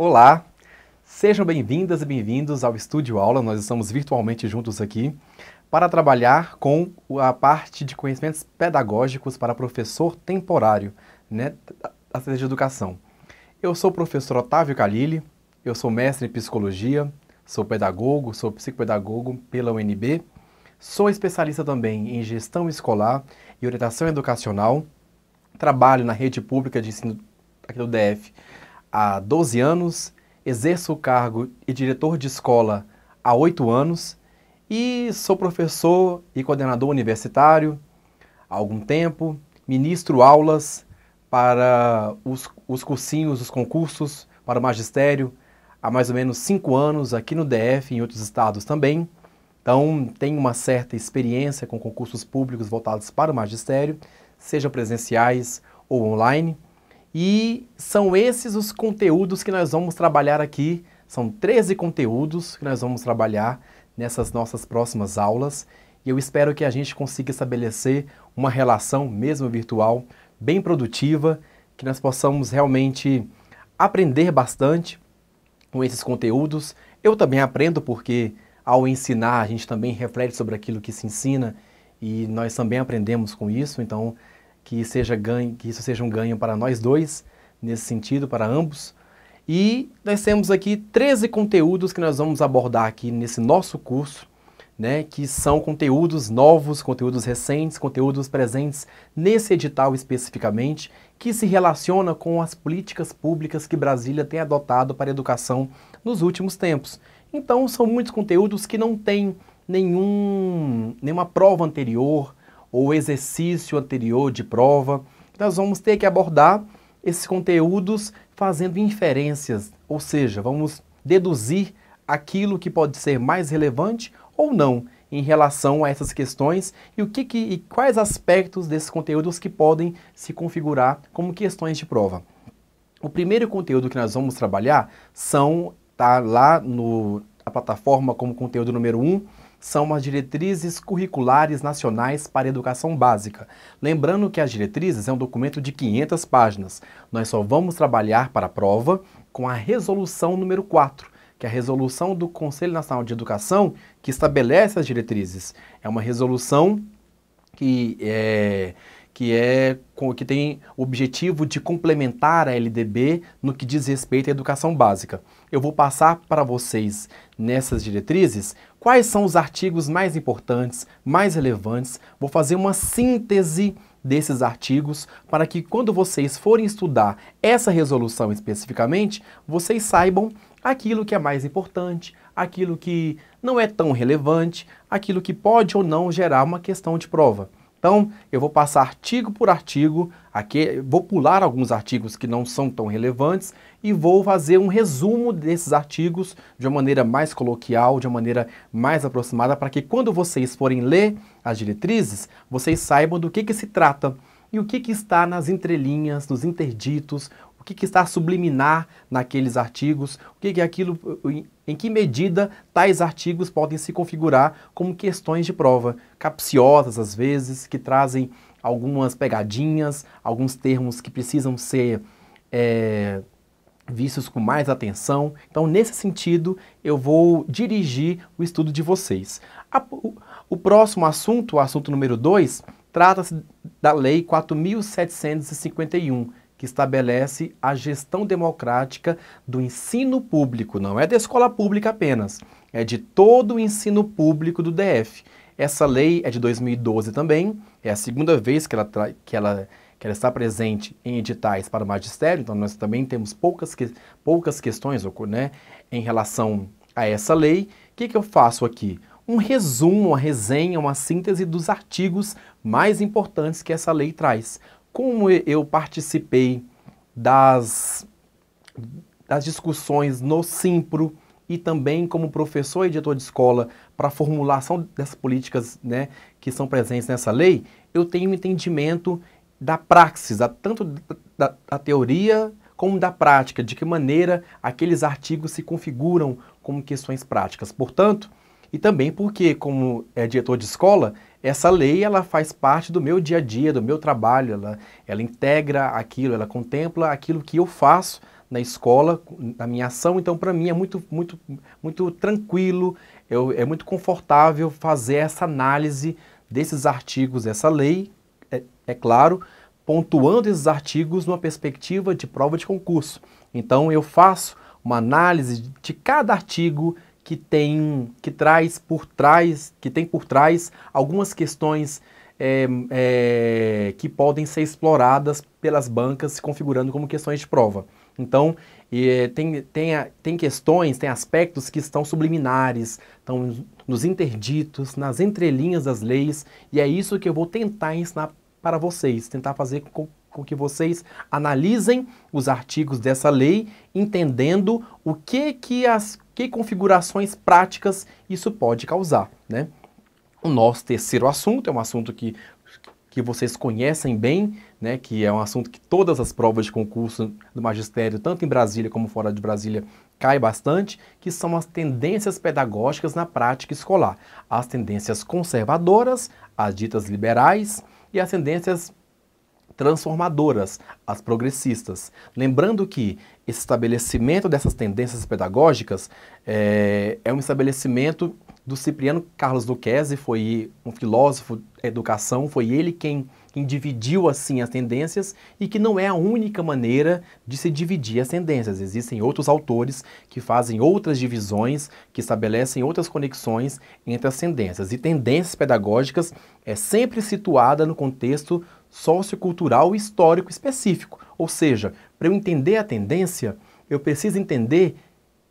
Olá, sejam bem-vindas e bem-vindos ao Estúdio Aula. Nós estamos virtualmente juntos aqui para trabalhar com a parte de conhecimentos pedagógicos para professor temporário, né, da ciência de educação. Eu sou o professor Otávio Khalili, eu sou mestre em psicologia, sou pedagogo, sou psicopedagogo pela UNB, sou especialista também em gestão escolar e orientação educacional, trabalho na rede pública de ensino aqui do DF há 12 anos, exerço o cargo de diretor de escola há 8 anos e sou professor e coordenador universitário há algum tempo, ministro aulas para os cursinhos, os concursos para o magistério há mais ou menos 5 anos aqui no DF e em outros estados também. Então, tenho uma certa experiência com concursos públicos voltados para o magistério, seja presenciais ou online. E são esses os conteúdos que nós vamos trabalhar aqui. São 13 conteúdos que nós vamos trabalhar nessas nossas próximas aulas. E eu espero que a gente consiga estabelecer uma relação, mesmo virtual, bem produtiva, que nós possamos realmente aprender bastante com esses conteúdos. Eu também aprendo porque, ao ensinar, a gente também reflete sobre aquilo que se ensina e nós também aprendemos com isso. Então, que isso seja um ganho para nós dois, nesse sentido, para ambos. E nós temos aqui 13 conteúdos que nós vamos abordar aqui nesse nosso curso, né, que são conteúdos novos, conteúdos recentes, conteúdos presentes nesse edital especificamente, que se relaciona com as políticas públicas que Brasília tem adotado para a educação nos últimos tempos. Então, são muitos conteúdos que não têm nenhuma prova anterior, ou exercício anterior de prova. Nós vamos ter que abordar esses conteúdos fazendo inferências, ou seja, vamos deduzir aquilo que pode ser mais relevante ou não em relação a essas questões e quais aspectos desses conteúdos que podem se configurar como questões de prova. O primeiro conteúdo que nós vamos trabalhar tá lá na plataforma como conteúdo número 1, são as diretrizes curriculares nacionais para a educação básica. Lembrando que as diretrizes é um documento de 500 páginas. Nós só vamos trabalhar para a prova com a resolução número 4, que é a resolução do Conselho Nacional de Educação, que estabelece as diretrizes. É uma resolução que tem o objetivo de complementar a LDB no que diz respeito à educação básica. Eu vou passar para vocês nessas diretrizes quais são os artigos mais importantes, mais relevantes. Vou fazer uma síntese desses artigos para que quando vocês forem estudar essa resolução especificamente, vocês saibam aquilo que é mais importante, aquilo que não é tão relevante, aquilo que pode ou não gerar uma questão de prova. Então, eu vou passar artigo por artigo, aqui, vou pular alguns artigos que não são tão relevantes e vou fazer um resumo desses artigos de uma maneira mais coloquial, de uma maneira mais aproximada, para que quando vocês forem ler as diretrizes, vocês saibam do que se trata e o que está nas entrelinhas, nos interditos, o que está subliminar naqueles artigos, o que é aquilo, em que medida tais artigos podem se configurar como questões de prova, capciosas às vezes, que trazem algumas pegadinhas, alguns termos que precisam ser vistos com mais atenção. Então, nesse sentido, eu vou dirigir o estudo de vocês. O próximo assunto, o assunto número 2, trata-se da Lei 4.751, que estabelece a gestão democrática do ensino público. Não é da escola pública apenas, é de todo o ensino público do DF. Essa lei é de 2012 também, é a segunda vez que ela está presente em editais para o magistério, então nós também temos poucas questões, né, em relação a essa lei. O que eu faço aqui? Um resumo, uma resenha, uma síntese dos artigos mais importantes que essa lei traz. Como eu participei das discussões no Simpro e também como professor e diretor de escola para a formulação dessas políticas, né, que são presentes nessa lei, eu tenho um entendimento da praxis, tanto da teoria como da prática, de que maneira aqueles artigos se configuram como questões práticas. Portanto, e também porque, como diretor de escola, essa lei ela faz parte do meu dia a dia, do meu trabalho, ela integra aquilo, ela contempla aquilo que eu faço na escola, na minha ação, então para mim é muito tranquilo, é muito confortável fazer essa análise desses artigos, dessa lei, é claro, pontuando esses artigos numa perspectiva de prova de concurso. Então eu faço uma análise de cada artigo que tem por trás algumas questões que podem ser exploradas pelas bancas, se configurando como questões de prova. Então, tem questões, tem aspectos que estão subliminares, estão nos interditos, nas entrelinhas das leis, e é isso que eu vou tentar ensinar para vocês, tentar fazer com que vocês analisem os artigos dessa lei, entendendo que configurações práticas isso pode causar, né? O nosso terceiro assunto é um assunto que vocês conhecem bem, né, que é um assunto que todas as provas de concurso do magistério, tanto em Brasília como fora de Brasília, cai bastante, que são as tendências pedagógicas na prática escolar. As tendências conservadoras, as ditas liberais, e as tendências transformadoras, as progressistas. Lembrando que esse estabelecimento dessas tendências pedagógicas é um estabelecimento do Cipriano Carlos Lucchesi, foi um filósofo da educação, foi ele quem dividiu assim as tendências, e que não é a única maneira de se dividir as tendências. Existem outros autores que fazem outras divisões, que estabelecem outras conexões entre as tendências. E tendências pedagógicas é sempre situada no contexto sociocultural e histórico específico. Ou seja, para eu entender a tendência, eu preciso entender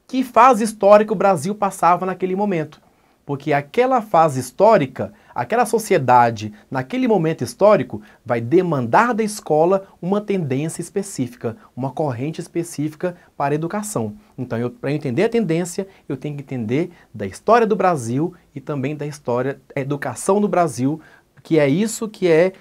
que fase histórica o Brasil passava naquele momento. Porque aquela fase histórica, aquela sociedade, naquele momento histórico, vai demandar da escola uma tendência específica, uma corrente específica para a educação. Então, para eu entender a tendência, eu tenho que entender da história do Brasil e também da história da educação do Brasil, que é isso que é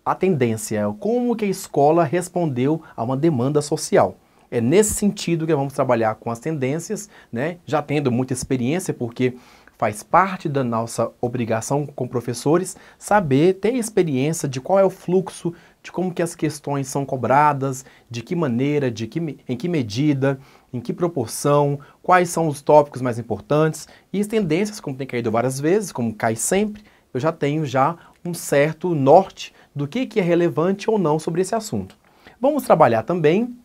a tendência, como que a escola respondeu a uma demanda social. É nesse sentido que vamos trabalhar com as tendências, né? Já tendo muita experiência, porque faz parte da nossa obrigação como professores saber, ter experiência de qual é o fluxo, de como que as questões são cobradas, de que maneira, em que medida, em que proporção, quais são os tópicos mais importantes. E as tendências, como tem caído várias vezes, como cai sempre, eu já tenho um certo norte do que é relevante ou não sobre esse assunto. Vamos trabalhar também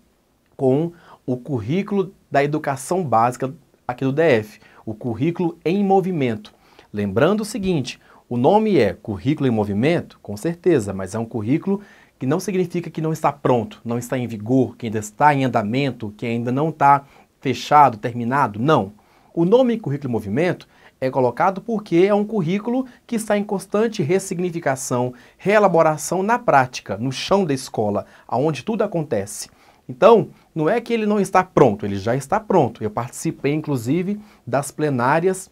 com o currículo da educação básica aqui do DF, o currículo em movimento. Lembrando o seguinte, o nome é currículo em movimento, com certeza, mas é um currículo que não significa que não está pronto, não está em vigor, que ainda está em andamento, que ainda não está fechado, terminado, não. O nome currículo em movimento é colocado porque é um currículo que está em constante ressignificação, reelaboração na prática, no chão da escola, onde tudo acontece. Então, não é que ele não está pronto, ele já está pronto. Eu participei, inclusive, das plenárias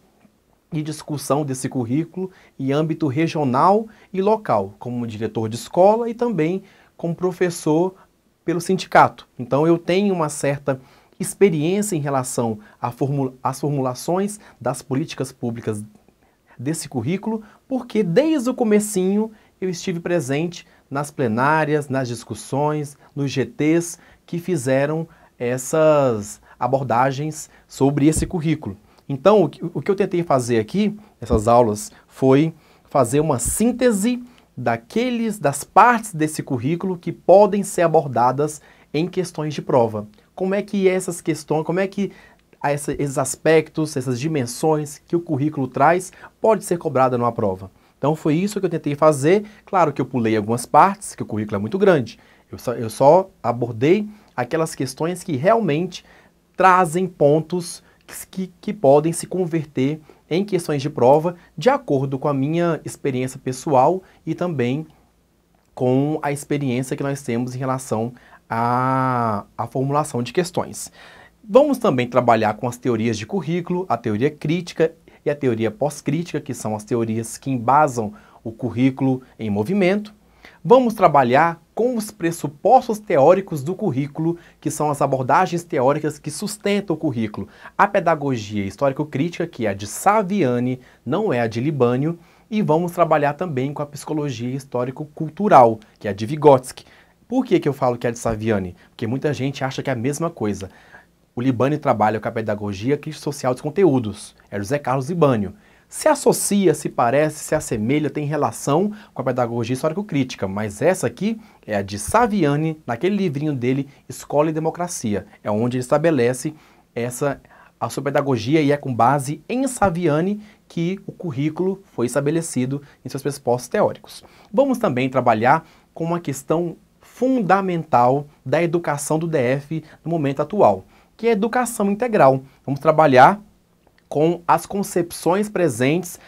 de discussão desse currículo em âmbito regional e local, como diretor de escola e também como professor pelo sindicato. Então, eu tenho uma certa experiência em relação às formulações das políticas públicas desse currículo, porque desde o comecinho eu estive presente nas plenárias, nas discussões, nos GTs que fizeram essas abordagens sobre esse currículo. Então, o que eu tentei fazer aqui, nessas aulas, foi fazer uma síntese das partes desse currículo que podem ser abordadas em questões de prova. Como é que essas questões, como é que esses aspectos, essas dimensões que o currículo traz, pode ser cobrada numa prova. Então foi isso que eu tentei fazer. Claro que eu pulei algumas partes, que o currículo é muito grande. Eu só abordei aquelas questões que realmente trazem pontos que podem se converter em questões de prova, de acordo com a minha experiência pessoal e também com a experiência que nós temos em relação à formulação de questões. Vamos também trabalhar com as teorias de currículo, a teoria crítica e a teoria pós-crítica, que são as teorias que embasam o currículo em movimento. Vamos trabalhar com os pressupostos teóricos do currículo, que são as abordagens teóricas que sustentam o currículo. A pedagogia histórico-crítica, que é a de Saviani, não é a de Libânio, e vamos trabalhar também com a psicologia histórico-cultural, que é a de Vygotsky. Por que eu falo que é de Saviani? Porque muita gente acha que é a mesma coisa. O Libânio trabalha com a pedagogia crítica social dos conteúdos. É José Carlos Libânio. Se associa, se parece, se assemelha, tem relação com a pedagogia histórico-crítica, mas essa aqui é a de Saviani, naquele livrinho dele, Escola e Democracia. É onde ele estabelece a sua pedagogia e é com base em Saviani que o currículo foi estabelecido em seus pressupostos teóricos. Vamos também trabalhar com uma questão fundamental da educação do DF no momento atual, que é a educação integral. Vamos trabalhar com as concepções presentes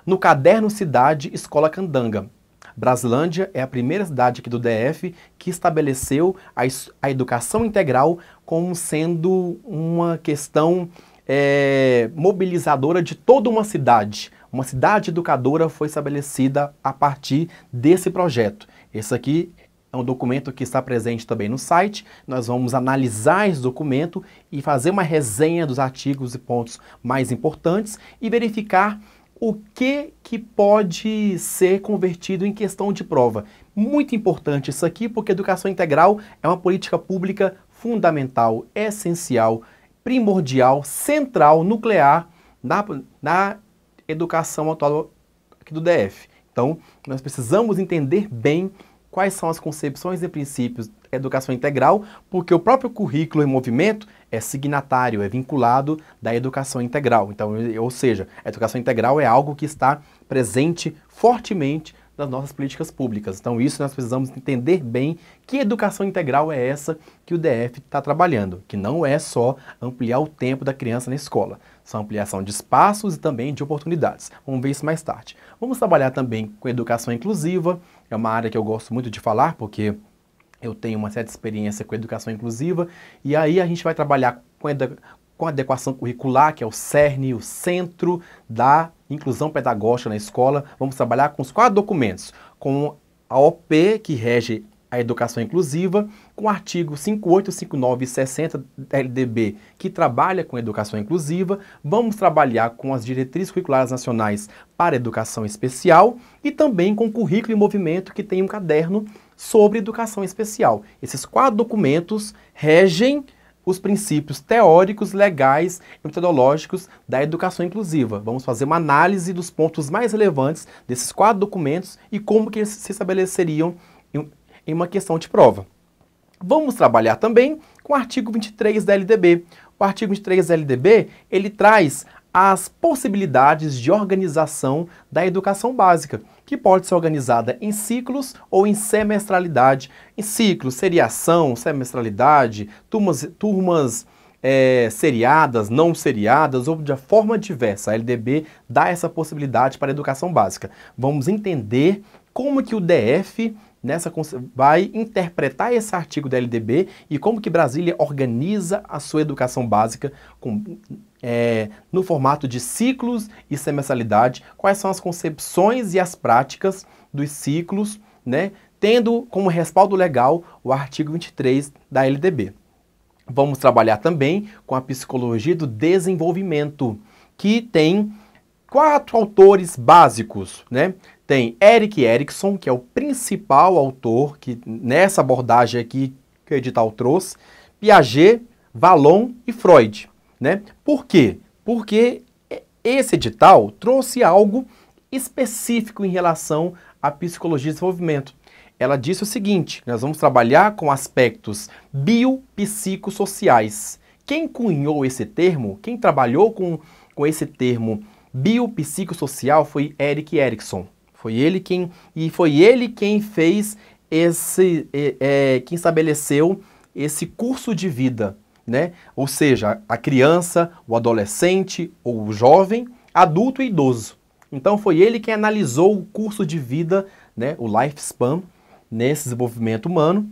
no Caderno Cidade Escola Candanga. Brasilândia é a primeira cidade aqui do DF que estabeleceu a educação integral como sendo uma questão mobilizadora de toda uma cidade. Uma cidade educadora foi estabelecida a partir desse projeto. Esse aqui é um documento que está presente também no site. Nós vamos analisar esse documento e fazer uma resenha dos artigos e pontos mais importantes e verificar o que pode ser convertido em questão de prova. Muito importante isso aqui, porque a educação integral é uma política pública fundamental, essencial, primordial, central, nuclear na educação atual aqui do DF. Então, nós precisamos entender bem quais são as concepções e princípios da educação integral, porque o próprio currículo em movimento é signatário, é vinculado da educação integral. Então, ou seja, a educação integral é algo que está presente fortemente nas nossas políticas públicas. Então, isso nós precisamos entender bem que educação integral é essa que o DF está trabalhando, que não é só ampliar o tempo da criança na escola, são ampliação de espaços e também de oportunidades. Vamos ver isso mais tarde. Vamos trabalhar também com educação inclusiva, é uma área que eu gosto muito de falar, porque eu tenho uma certa experiência com educação inclusiva, e aí a gente vai trabalhar com a adequação curricular, que é o cerne, o centro da inclusão pedagógica na escola. Vamos trabalhar com os 4 documentos, com a OP, que rege a educação inclusiva, com o artigo 58, 59 e 60 da LDB, que trabalha com a educação inclusiva. Vamos trabalhar com as diretrizes curriculares nacionais para a educação especial e também com o currículo em movimento, que tem um caderno sobre educação especial. Esses 4 documentos regem os princípios teóricos, legais e metodológicos da educação inclusiva. Vamos fazer uma análise dos pontos mais relevantes desses 4 documentos e como que eles se estabeleceriam em uma questão de prova. Vamos trabalhar também com o artigo 23 da LDB. O artigo 23 da LDB, ele traz as possibilidades de organização da educação básica, que pode ser organizada em ciclos ou em semestralidade. Em ciclos, seriação, semestralidade, turmas seriadas, não seriadas ou de forma diversa. A LDB dá essa possibilidade para a educação básica. Vamos entender como que o DF vai interpretar esse artigo da LDB e como que Brasília organiza a sua educação básica no formato de ciclos e semestralidade, quais são as concepções e as práticas dos ciclos, né, tendo como respaldo legal o artigo 23 da LDB. Vamos trabalhar também com a psicologia do desenvolvimento, que tem 4 autores básicos, né? Tem Erik Erikson, que é o principal autor que nessa abordagem aqui que o edital trouxe, Piaget, Vallon e Freud, né? Por quê? Porque esse edital trouxe algo específico em relação à psicologia de desenvolvimento. Ela disse o seguinte: nós vamos trabalhar com aspectos biopsicossociais. Quem cunhou esse termo, quem trabalhou com esse termo biopsicossocial foi Erik Erikson. Foi ele quem fez quem estabeleceu esse curso de vida, né? Ou seja, a criança, o adolescente, ou o jovem, adulto e idoso. Então foi ele quem analisou o curso de vida, né, o lifespan, nesse desenvolvimento humano,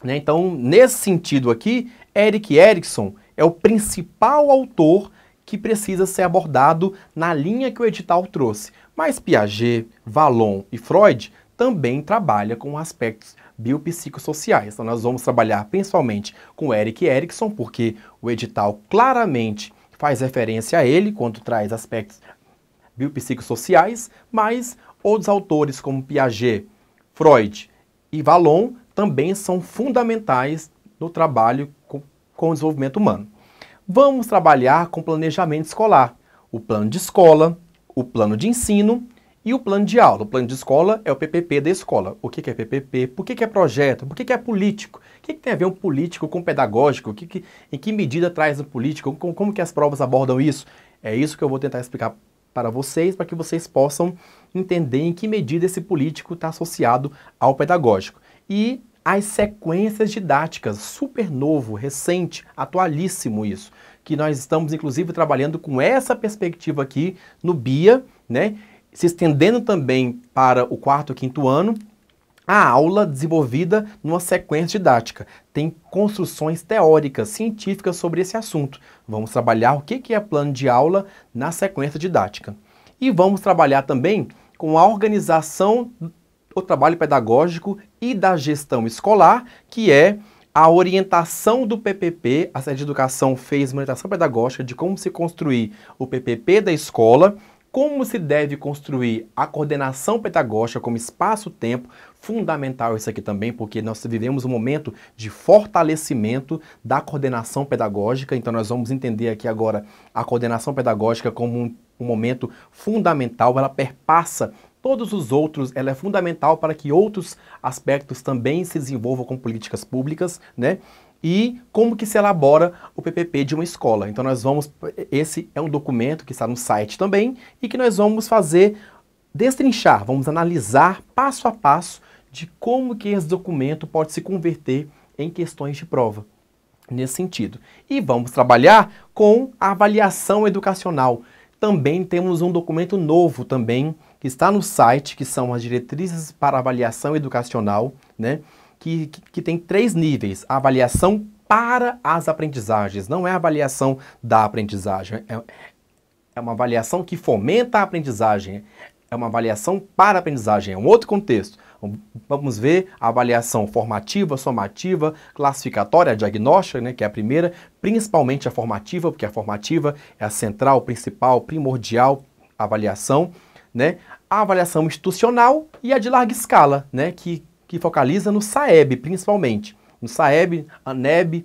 né? Então, nesse sentido aqui, Erik Erikson é o principal autor que precisa ser abordado na linha que o edital trouxe. Mas Piaget, Vallon e Freud também trabalham com aspectos biopsicossociais. Então nós vamos trabalhar principalmente com Erik Erikson, porque o edital claramente faz referência a ele quando traz aspectos biopsicossociais, mas outros autores como Piaget, Freud e Vallon também são fundamentais no trabalho com o desenvolvimento humano. Vamos trabalhar com planejamento escolar, o plano de escola, o plano de ensino e o plano de aula. O plano de escola é o PPP da escola. O que é PPP? Por que é projeto? Por que é político? O que tem a ver um político com pedagógico? Em que medida traz o político? Como que as provas abordam isso? É isso que eu vou tentar explicar para vocês, para que vocês possam entender em que medida esse político está associado ao pedagógico. E as sequências didáticas, super novo, recente, atualíssimo isso, que nós estamos inclusive trabalhando com essa perspectiva aqui no BIA, né? Se estendendo também para o 4º e 5º ano, a aula desenvolvida numa sequência didática. Tem construções teóricas, científicas sobre esse assunto. Vamos trabalhar o que é plano de aula na sequência didática. E vamos trabalhar também com a organização do trabalho pedagógico e da gestão escolar, que é a orientação do PPP. A Secretaria de Educação fez uma orientação pedagógica de como se construir o PPP da escola, como se deve construir a coordenação pedagógica como espaço-tempo, fundamental isso aqui também, porque nós vivemos um momento de fortalecimento da coordenação pedagógica, então nós vamos entender aqui agora a coordenação pedagógica como um momento fundamental, ela perpassa todos os outros, ela é fundamental para que outros aspectos também se desenvolvam com políticas públicas, né? E como que se elabora o PPP de uma escola. Então nós vamos, esse é um documento que está no site também e que nós vamos fazer, destrinchar, vamos analisar passo a passo de como que esse documento pode se converter em questões de prova, nesse sentido. E vamos trabalhar com a avaliação educacional. Também temos um documento novo também, que está no site, que são as diretrizes para avaliação educacional, né? Que tem 3 níveis. A avaliação para as aprendizagens, não é a avaliação da aprendizagem, é uma avaliação que fomenta a aprendizagem, é uma avaliação para a aprendizagem, é um outro contexto. Vamos ver a avaliação formativa, somativa, classificatória, diagnóstica, né, que é a primeira, principalmente a formativa, porque a formativa é a central, principal, primordial avaliação, né? A avaliação institucional e a de larga escala, né, que focaliza no SAEB, principalmente. No SAEB, ANEB,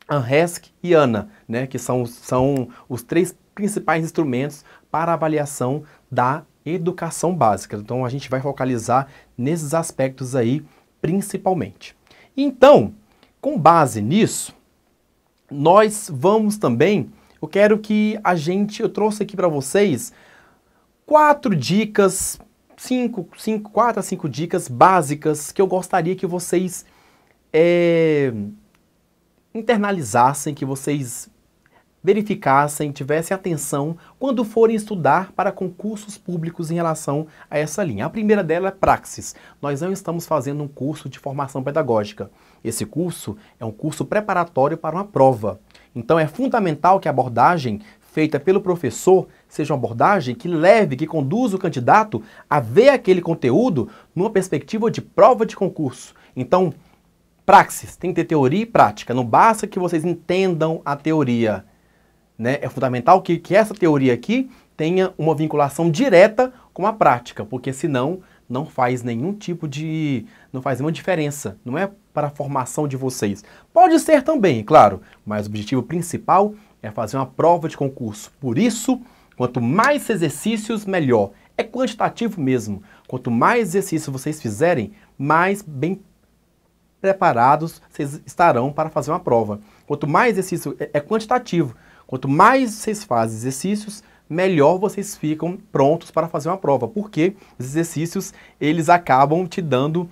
ANRESC e ANA, né, que são os 3 principais instrumentos para a avaliação da educação básica. Então, a gente vai focalizar nesses aspectos aí, principalmente. Então, com base nisso, nós vamos também, eu trouxe aqui para vocês 4 dicas, 4 a 5 dicas básicas que eu gostaria que vocês internalizassem, que vocês verificassem, tivessem atenção quando forem estudar para concursos públicos em relação a essa linha. A primeira dela é praxis. Nós não estamos fazendo um curso de formação pedagógica. Esse curso é um curso preparatório para uma prova. Então é fundamental que a abordagem feita pelo professor seja uma abordagem que leve, que conduza o candidato a ver aquele conteúdo numa perspectiva de prova de concurso. Então, praxis, tem que ter teoria e prática, não basta que vocês entendam a teoria, né? É fundamental que essa teoria aqui tenha uma vinculação direta com a prática, porque senão não faz nenhuma diferença, não é para a formação de vocês. Pode ser também, claro, mas o objetivo principal é fazer uma prova de concurso. Por isso, quanto mais exercícios, melhor. É quantitativo mesmo. Quanto mais exercícios vocês fizerem, mais bem preparados vocês estarão para fazer uma prova. Quanto mais exercício, é quantitativo. Quanto mais vocês fazem exercícios, melhor vocês ficam prontos para fazer uma prova. Porque os exercícios, eles acabam te dando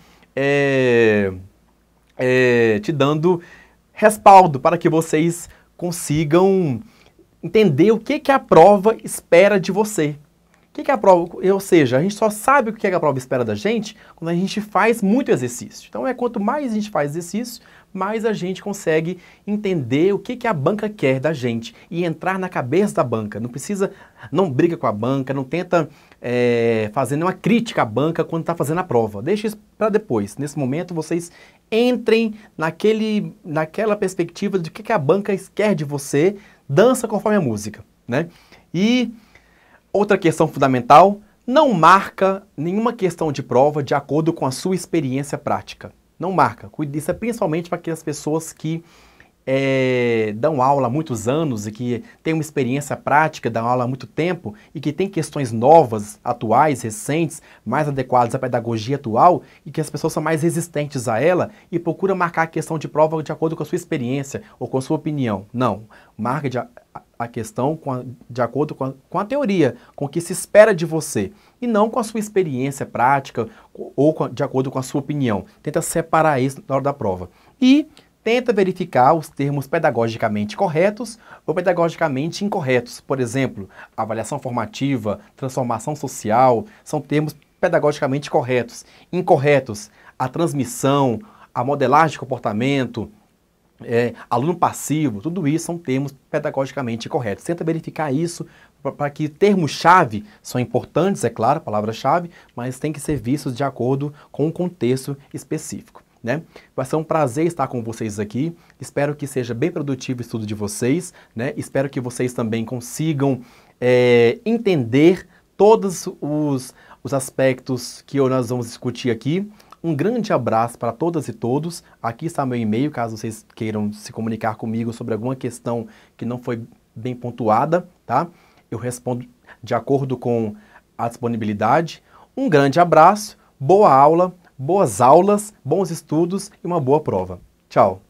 respaldo para que vocês consigam entender o que a prova espera de você. O que a prova, ou seja, a gente só sabe o que a prova espera da gente quando a gente faz muito exercício. Então quanto mais a gente faz exercício, mais a gente consegue entender o que a banca quer da gente e entrar na cabeça da banca. Não briga com a banca, não tenta fazer nenhuma crítica à banca quando está fazendo a prova. Deixa isso para depois. Nesse momento, vocês entrem naquela perspectiva de que a banca quer de você, dança conforme a música, né? E outra questão fundamental, não marca nenhuma questão de prova de acordo com a sua experiência prática. não marca. Isso é principalmente para aquelas pessoas que dão aula há muitos anos e que têm uma experiência prática, dão aula há muito tempo e que têm questões novas, atuais, recentes, mais adequadas à pedagogia atual e que as pessoas são mais resistentes a ela e procuram marcar a questão de prova de acordo com a sua experiência ou com a sua opinião. Não, marque a questão de acordo com a teoria, com o que se espera de você e não com a sua experiência prática ou de acordo com a sua opinião. Tenta separar isso na hora da prova. E tenta verificar os termos pedagogicamente corretos ou pedagogicamente incorretos. Por exemplo, avaliação formativa, transformação social, são termos pedagogicamente corretos. Incorretos, a transmissão, a modelagem de comportamento, aluno passivo, tudo isso são termos pedagogicamente corretos. Tenta verificar isso para que termos-chave são importantes, é claro, palavra-chave, mas tem que ser vistos de acordo com o contexto específico. Né? Vai ser um prazer estar com vocês aqui, espero que seja bem produtivo o estudo de vocês, né? Espero que vocês também consigam entender todos os aspectos que nós vamos discutir aqui. Um grande abraço para todas e todos, aqui está meu e-mail, caso vocês queiram se comunicar comigo sobre alguma questão que não foi bem pontuada, tá? Eu respondo de acordo com a disponibilidade. Um grande abraço, boa aula, boas aulas, bons estudos e uma boa prova. Tchau!